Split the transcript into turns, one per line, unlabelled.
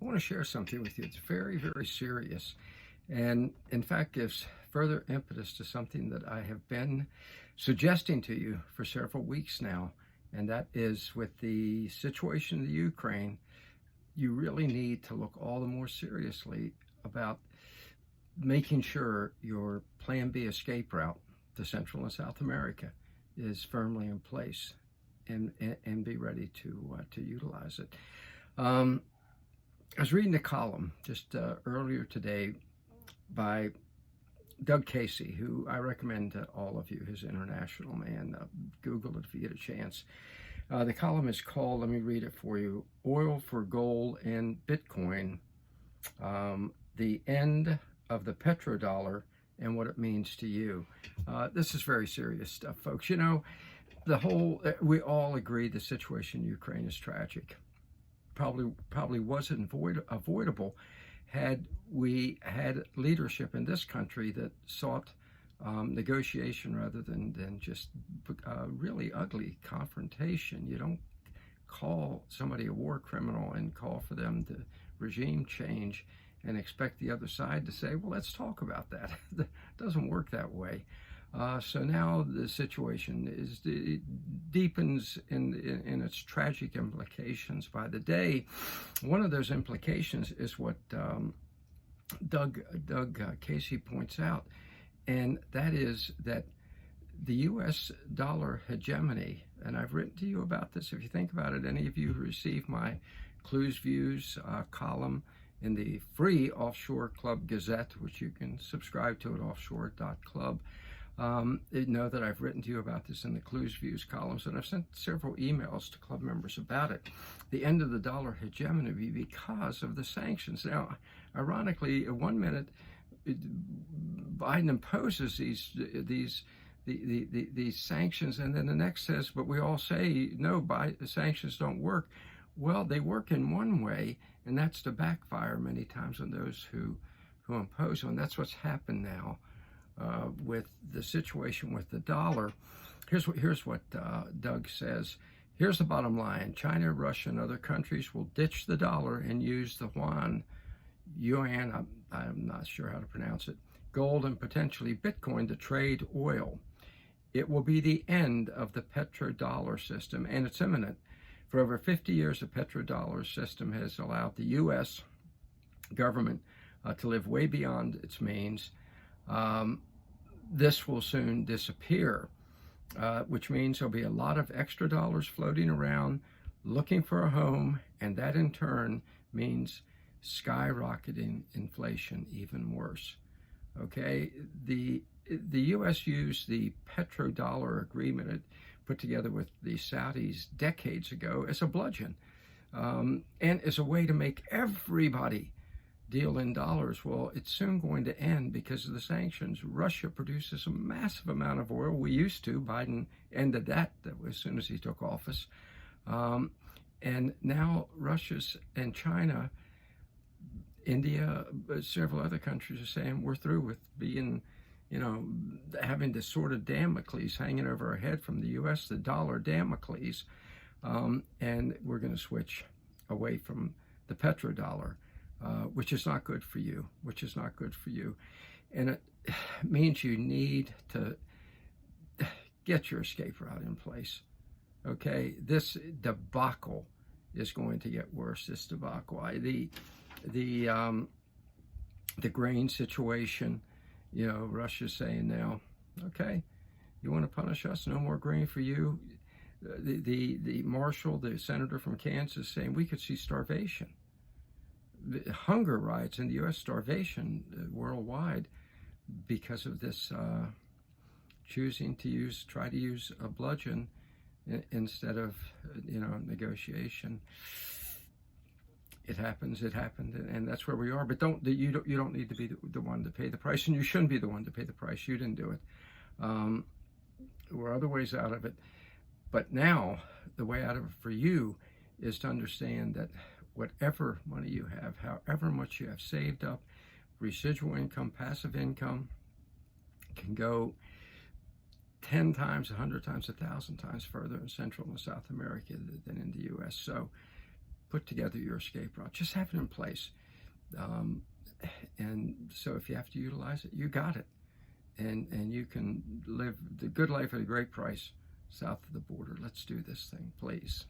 I want to share something with you. It's very, very serious, and in fact gives further impetus to something that I have been suggesting to you for several weeks now, and that is with the situation in the Ukraine. You really need to look all the more seriously about making sure your Plan B escape route to Central and South America is firmly in place, and be ready to utilize it. I was reading a column just earlier today by Doug Casey, who I recommend to all of you. His International Man. Google it if you get a chance. The column is called, let me read it for you, Oil for Gold and Bitcoin, the End of the Petrodollar and What It Means to You. This is very serious stuff, folks. You know, we all agree the situation in Ukraine is tragic. Probably wasn't avoidable had we had leadership in this country that sought negotiation rather than just really ugly confrontation. You don't call somebody a war criminal and call for them to regime change and expect the other side to say, well, let's talk about that. It doesn't work that way. So now the situation deepens in its tragic implications by the day. One of those implications is what Doug Casey points out, and that is that the U.S. dollar hegemony, and I've written to you about this. If you think about it, any of you who receive my Clues Views column in the free Offshore Club Gazette, which you can subscribe to at offshore.club, know that I've written to you about this in the Clues Views columns, and I've sent several emails to club members about it. The end of the dollar hegemony because of the sanctions. Now, ironically, at 1 minute, Biden imposes these sanctions, and then the next says, but we all say, no, the sanctions don't work. Well, they work in one way, and that's to backfire many times on those who impose them. That's what's happened now. With the situation with the dollar. Here's what Doug says. Here's the bottom line. China, Russia, and other countries will ditch the dollar and use the yuan, I'm not sure how to pronounce it, gold, and potentially Bitcoin to trade oil. It will be the end of the petrodollar system, and it's imminent. For over 50 years, the petrodollar system has allowed the U.S. government to live way beyond its means. This will soon disappear, which means there'll be a lot of extra dollars floating around looking for a home, and that in turn means skyrocketing inflation even worse. Okay, the U.S. used the petrodollar agreement it put together with the Saudis decades ago as a bludgeon, and as a way to make everybody deal in dollars. Well, it's soon going to end because of the sanctions. Russia produces a massive amount of oil. We used to. Biden ended that as soon as he took office. And now Russia and China, India, several other countries are saying we're through with being, having this sort of Damocles hanging over our head from the U.S., the dollar Damocles, and we're going to switch away from the petrodollar. Which is not good for you, And it means you need to get your escape route in place, okay? This debacle is going to get worse, this debacle. The grain situation, Russia's saying now, okay, you want to punish us? No more grain for you. The Marshall, the senator from Kansas, saying we could see starvation. Hunger riots in the U.S., starvation worldwide because of this choosing to try to use a bludgeon instead of negotiation. It happened, and that's where we are. But you don't need to be the one to pay the price, and you shouldn't be the one to pay the price. You didn't do it. There were other ways out of it, but now the way out of it for you is to understand that whatever money you have, however much you have saved up, residual income, passive income, can go 10 times, 100 times, 1,000 times further in Central and South America than in the U.S. So put together your escape route. Just have it in place. And so if you have to utilize it, you got it. And you can live the good life at a great price south of the border. Let's do this thing, please.